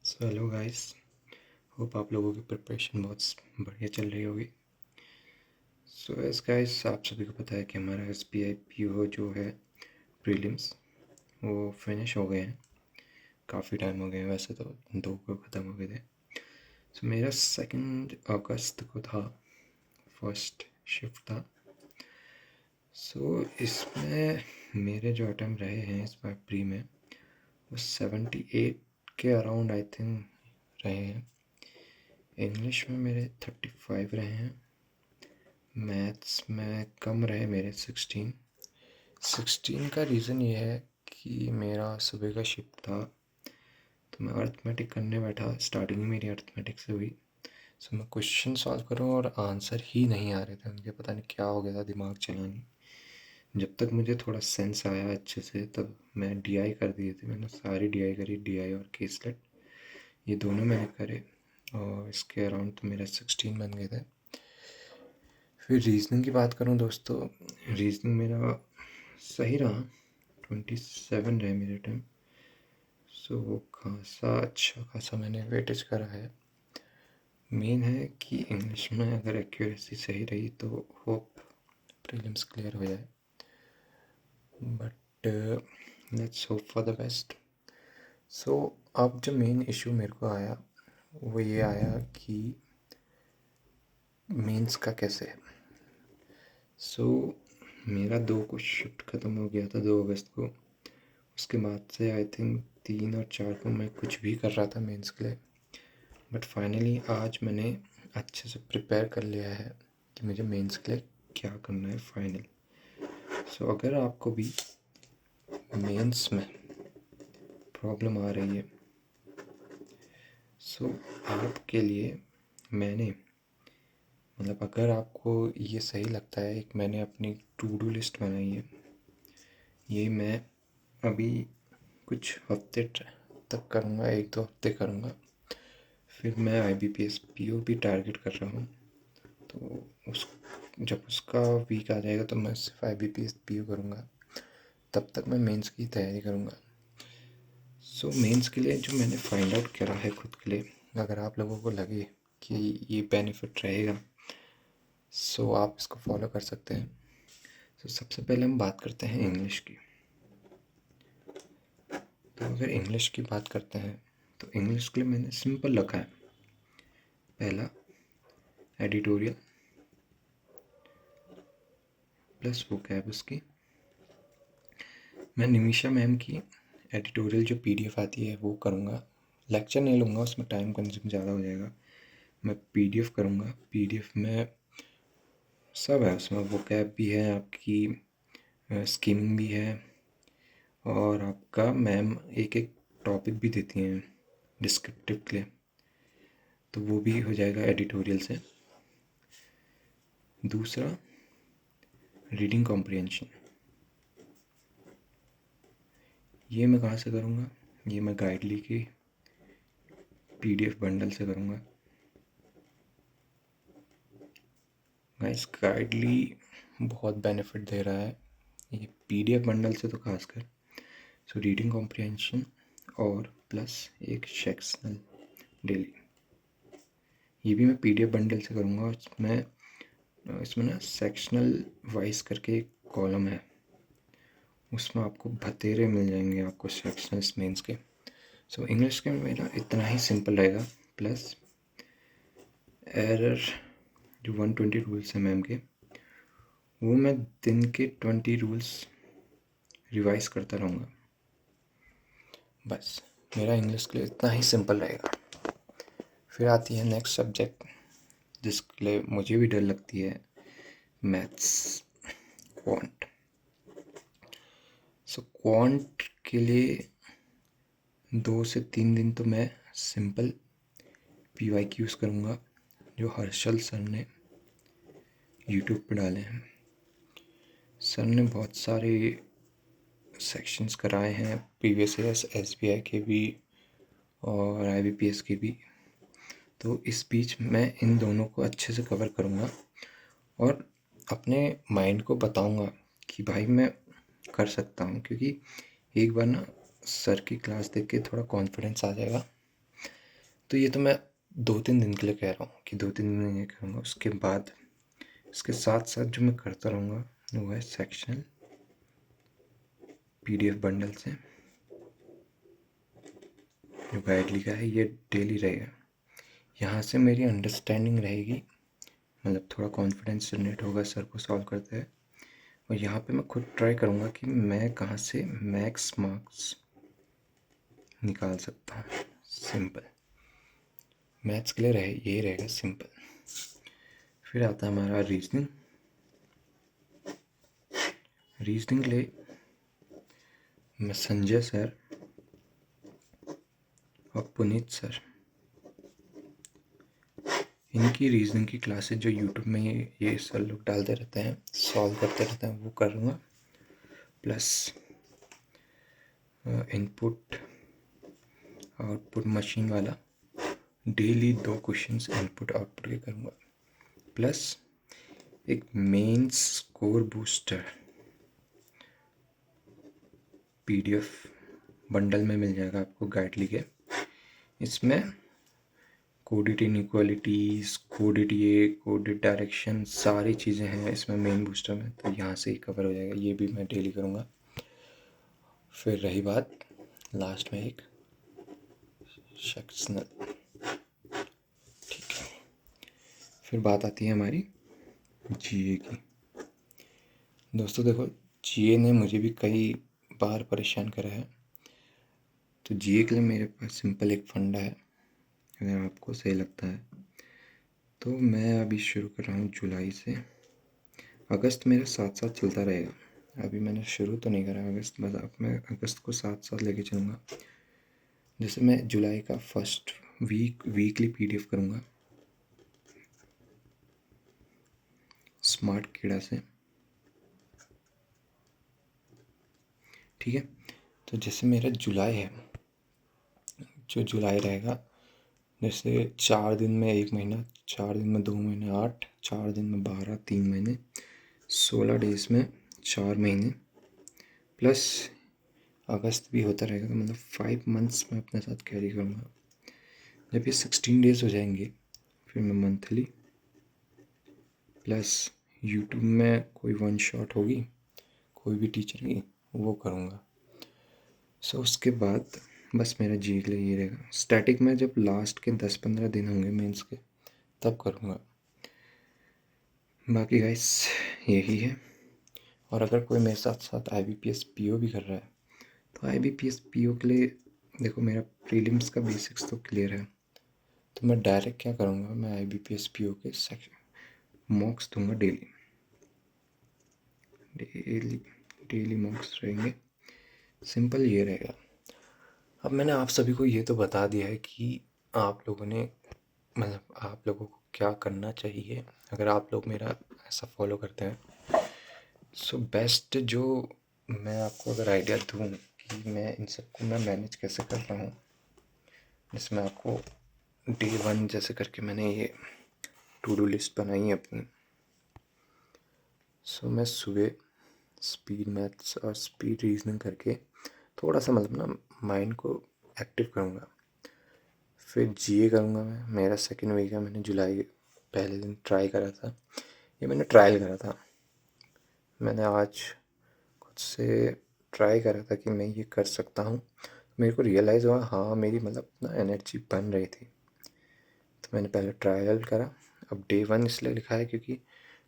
So hello guys, hope आप लोगों की प्रिपरेशन बहुत बढ़िया चल रही होगी। सो एस गाइस, आप सभी को पता है कि हमारा SBI PO जो है प्रीलिम्स वो फिनिश हो गए हैं। काफ़ी टाइम हो गए हैं, वैसे तो 2 को ख़त्म हो गए थे। सो मेरा 2 अगस्त को था, फर्स्ट शिफ्ट था। सो इसमें मेरे जो अटैम्प्ट रहे हैं इस बार प्री में वो 78 के अराउंड आई थिंक रहे हैं। इंग्लिश में मेरे 35 रहे हैं। मैथ्स में कम रहे मेरे 16 का रीज़न ये है कि मेरा सुबह का शिफ्ट था, तो मैं अर्थमेटिक करने बैठा। स्टार्टिंग ही मेरी अर्थमेटिक से हुई। सो मैं क्वेश्चन सॉल्व करूँ और आंसर ही नहीं आ रहे थे उनके, पता नहीं क्या हो गया था, दिमाग चला नहीं। जब तक मुझे थोड़ा सेंस आया अच्छे से तब मैं DI कर दिए थे। मैंने सारी DI करी, DI और केसलेट, ये दोनों मैंने करे और इसके अराउंड तो मेरा 16 बन गए थे। फिर रीजनिंग की बात करूँ दोस्तों, रीजनिंग मेरा सही रहा, 27 रहे मेरे टाइम। सो वो खासा अच्छा खासा मैंने वेटेज करा है। मेन है कि इंग्लिश में अगर एक्यूरेसी सही रही तो होप प्रीलिम्स क्लियर हो जाए, but let's hope for the best. So अब जो मेन इशू मेरे को आया वो ये आया कि मेंस का कैसे है। सो मेरा 2 को शिफ्ट ख़त्म हो गया था 2 अगस्त को। उसके बाद से आई थिंक 3 और 4 को मैं कुछ भी कर रहा था मेंस के लिए, बट फाइनली आज मैंने अच्छे से प्रिपेयर कर लिया है कि मुझे मेंस के लिए क्या करना है फाइनल। सो अगर आपको भी मेंस में प्रॉब्लम आ रही है, सो आपके लिए मैंने मतलब अगर आपको ये सही लगता है, एक मैंने अपनी टू डू लिस्ट बनाई है। ये मैं अभी कुछ हफ्ते तक करूँगा, 1-2 हफ्ते करूँगा। फिर मैं IBPS PO भी टारगेट कर रहा हूँ, तो जब उसका वीक आ जाएगा तो मैं सिर्फ IBPS PO करूँगा। तब तक मैं मेंस की तैयारी करूँगा। सो मेंस के लिए जो मैंने फाइंड आउट करा है खुद के लिए, अगर आप लोगों को लगे कि ये बेनिफिट रहेगा सो आप इसको फॉलो कर सकते हैं। सो सबसे पहले हम बात करते हैं इंग्लिश की। तो अगर इंग्लिश की बात करते हैं तो इंग्लिश के लिए मैंने सिंपल रखा है। पहला एडिटोरियल प्लस वोकैब उसकी। मैं निमिषा मैम की एडिटोरियल जो PDF आती है वो करूँगा। लेक्चर नहीं लूँगा, उसमें टाइम कंज्यूम ज़्यादा हो जाएगा। मैं PDF करूँगा। PDF में सब है, उसमें वोकैब भी है, आपकी स्कीमिंग भी है, और आपका मैम एक एक टॉपिक भी देती हैं डिस्क्रिप्टिव के लिए, तो वो भी हो जाएगा एडिटोरियल से। दूसरा रीडिंग कॉम्प्रिहेंशन, ये मैं कहाँ से करूँगा, ये मैं गाइडली की PDF बंडल से करूँगा। गाइस गाइडली बहुत बेनिफिट दे रहा है, ये PDF बंडल से तो खासकर। सो रीडिंग कॉम्प्रिहेंशन और प्लस एक सेक्शनल डेली, ये भी मैं PDF बंडल से करूँगा। इसमें ना सेक्शनल वाइज करके एक कॉलम है, उसमें आपको भतेरे मिल जाएंगे आपको सेक्शनल्स मेंस के। सो इंग्लिश के मेरा इतना ही सिंपल रहेगा। प्लस एरर जो 120 रूल्स हैं मैम के, वो मैं दिन के 20 रूल्स रिवाइज करता रहूँगा। बस मेरा इंग्लिश के लिए इतना ही सिंपल रहेगा। फिर आती है नेक्स्ट सब्जेक्ट जिसके लिए मुझे भी डर लगती है, मैथ्स, क्वांट। सो क्वांट के लिए 2 से 3 दिन तो मैं सिंपल PYQs करूँगा जो हर्षल सर ने यूट्यूब पे डाले हैं। सर ने बहुत सारे सेक्शंस कराए हैं, प्रीवियस ईयर्स SBI के भी और IBPS के भी। तो इस बीच मैं इन दोनों को अच्छे से कवर करूँगा और अपने माइंड को बताऊँगा कि भाई मैं कर सकता हूँ, क्योंकि एक बार ना सर की क्लास देख के थोड़ा कॉन्फिडेंस आ जाएगा तो ये तो मैं 2-3 दिन के लिए कह रहा हूँ कि 2-3 दिन में ये करूँगा। उसके बाद इसके साथ-साथ जो मैं करता रहूँगा वो है सेक्शनल पीडीएफ बंडल से जो गाइडली का है, ये डेली रहेगा। यहाँ से मेरी अंडरस्टैंडिंग रहेगी, मतलब थोड़ा कॉन्फिडेंस जनरेट होगा सर को सॉल्व करते हैं। और यहाँ पे मैं खुद ट्राई करूँगा कि मैं कहाँ से मैक्स मार्क्स निकाल सकता हूँ। सिंपल मैथ्स के लिए रहे यही रहेगा, सिंपल। फिर आता है हमारा रीजनिंग। रीजनिंग के लिए मैं संजय सर और पुनीत सर, इनकी रीजनिंग की क्लासेस जो यूट्यूब में ये सर लोग डालते रहते हैं, सॉल्व करते रहते हैं, वो करूँगा। प्लस इनपुट आउटपुट मशीन वाला डेली 2 क्वेश्चंस इनपुट आउटपुट के करूँगा। प्लस एक mains score booster PDF bundle में मिल जाएगा आपको गाइडली के। इसमें कोडेड इनइक्वालिटीज़, कोडेड ये, कोडेड डायरेक्शन, सारी चीज़ें हैं इसमें मेन बूस्टर में, तो यहाँ से ही कवर हो जाएगा। ये भी मैं डेली करूँगा। फिर रही बात लास्ट में एक सेक्शनल, ठीक है। फिर बात आती है हमारी जीए की। दोस्तों देखो, जीए ने मुझे भी कई बार परेशान करा है। तो जीए के लिए मेरे पास सिंपल एक फंडा है, अगर आपको सही लगता है तो। मैं अभी शुरू कर रहा हूँ जुलाई से। अगस्त मेरा साथ साथ चलता रहेगा। अभी मैंने शुरू तो नहीं करा अगस्त, बस अब मैं अगस्त को साथ साथ लेके चलूँगा। जैसे मैं जुलाई का फर्स्ट वीकली पीडीएफ करूँगा स्मार्ट कीड़ा से, ठीक है। तो जैसे मेरा जुलाई है, जो जुलाई रहेगा, जैसे 4 दिन में 1 महीना, 4 दिन में 2 महीने, 8, 4 दिन में 12, 3 महीने, 16 डेज में 4 महीने, प्लस अगस्त भी होता रहेगा, तो मतलब 5 मंथ्स में अपने साथ कैरी करूँगा। जब ये 16 डेज हो जाएंगे, फिर मैं मंथली प्लस यूट्यूब में कोई 1 शॉट होगी कोई भी टीचर की, वो करूँगा। सो उसके बाद बस मेरा जी के लिए ये रहेगा। स्टैटिक में जब लास्ट के 10-15 दिन होंगे मेंस के, तब करूँगा। बाकी गाइस यही है। और अगर कोई मेरे साथ साथ IBPS PO भी कर रहा है, तो IBPS PO के लिए देखो, मेरा प्रीलिम्स का बेसिक्स तो क्लियर है। तो मैं डायरेक्ट क्या करूँगा, मैं IBPS PO के मॉक्स दूंगा डेली। डेली मॉक्स रहेंगे, सिंपल ये रहेगा। अब मैंने आप सभी को ये तो बता दिया है कि आप लोगों ने, मतलब आप लोगों को क्या करना चाहिए अगर आप लोग मेरा ऐसा फॉलो करते हैं। सो बेस्ट जो मैं आपको अगर आइडिया दूँ कि मैं इन सबको मैं मैनेज कैसे कर रहा हूँ, जिसमें आपको डे 1 जैसे करके मैंने ये टू डू लिस्ट बनाई है अपनी। सो मैं सुबह स्पीड मैथ्स और स्पीड रीजनिंग करके थोड़ा सा मतलब ना माइंड को एक्टिव करूँगा। फिर जीए करूँगा मैं। मेरा सेकेंड वीक है, मैंने जुलाई पहले दिन ट्राई करा था, ये मैंने ट्रायल करा था। मैंने आज खुद से ट्राई करा था कि मैं ये कर सकता हूँ। मेरे को रियलाइज़ हुआ, हाँ मेरी मतलब ना एनर्जी बन रही थी। तो मैंने पहले ट्रायल करा। अब डे 1 इसलिए लिखा है क्योंकि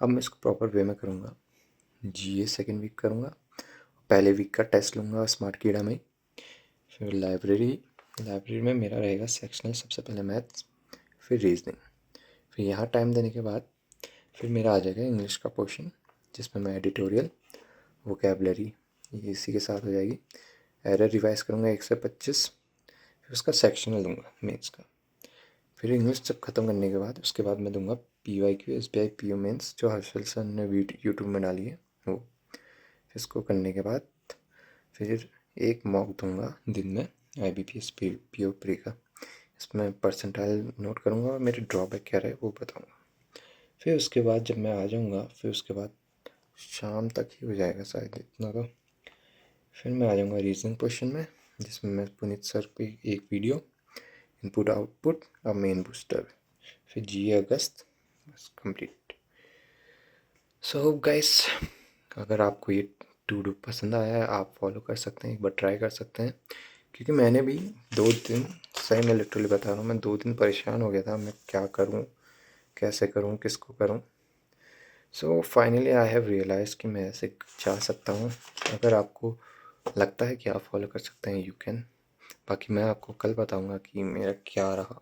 अब मैं इसको प्रॉपर वे में करूँगा। जीए सेकेंड वीक करूँगा, पहले वीक का टेस्ट लूँगा स्मार्ट कीड़ा में। फिर लाइब्रेरी में मेरा रहेगा सेक्शनल, सबसे पहले मैथ्स, फिर रीजनिंग। फिर यहाँ टाइम देने के बाद फिर मेरा आ जाएगा इंग्लिश का पोर्शन, जिसमें मैं एडिटोरियल, वोकेबलरी ये इसी के साथ हो जाएगी। एरर रिवाइज करूँगा 1 से 25, फिर उसका सेक्शनल दूँगा मेंस का। फिर इंग्लिश जब ख़त्म करने के बाद उसके बाद मैं दूँगा PYQ SBI PO मेंस, जो हर्षल सर ने यूट्यूब में डाली है वो। फिर इसको करने के बाद फिर एक मॉक दूँगा दिन में IBPS PO प्री का। इसमें परसेंटाइल नोट करूँगा और मेरे ड्रॉबैक क्या रहे वो बताऊँगा। फिर उसके बाद जब मैं आ जाऊँगा, फिर उसके बाद शाम तक ही हो जाएगा शायद इतना तो। फिर मैं आ जाऊँगा रीजनिंग पोर्शन में, जिसमें मैं पुनीत सर की एक वीडियो, इनपुट आउटपुट, अब मेन बूस्टर, फिर जी अगस्त, बस कंप्लीट। सो गाइस, अगर आपको ये टू डू पसंद आया है आप फॉलो कर सकते हैं, एक बार ट्राई कर सकते हैं, क्योंकि मैंने भी 2 दिन, सही मैं लिटरली बता रहा हूँ, मैं 2 दिन परेशान हो गया था, मैं क्या करूँ, कैसे करूँ, किसको करूँ। So finally I have realise कि मैं ऐसे जा सकता हूँ। अगर आपको लगता है कि आप फॉलो कर सकते हैं, यू कैन। बाकी मैं आपको कल बताऊँगा कि मेरा क्या रहा।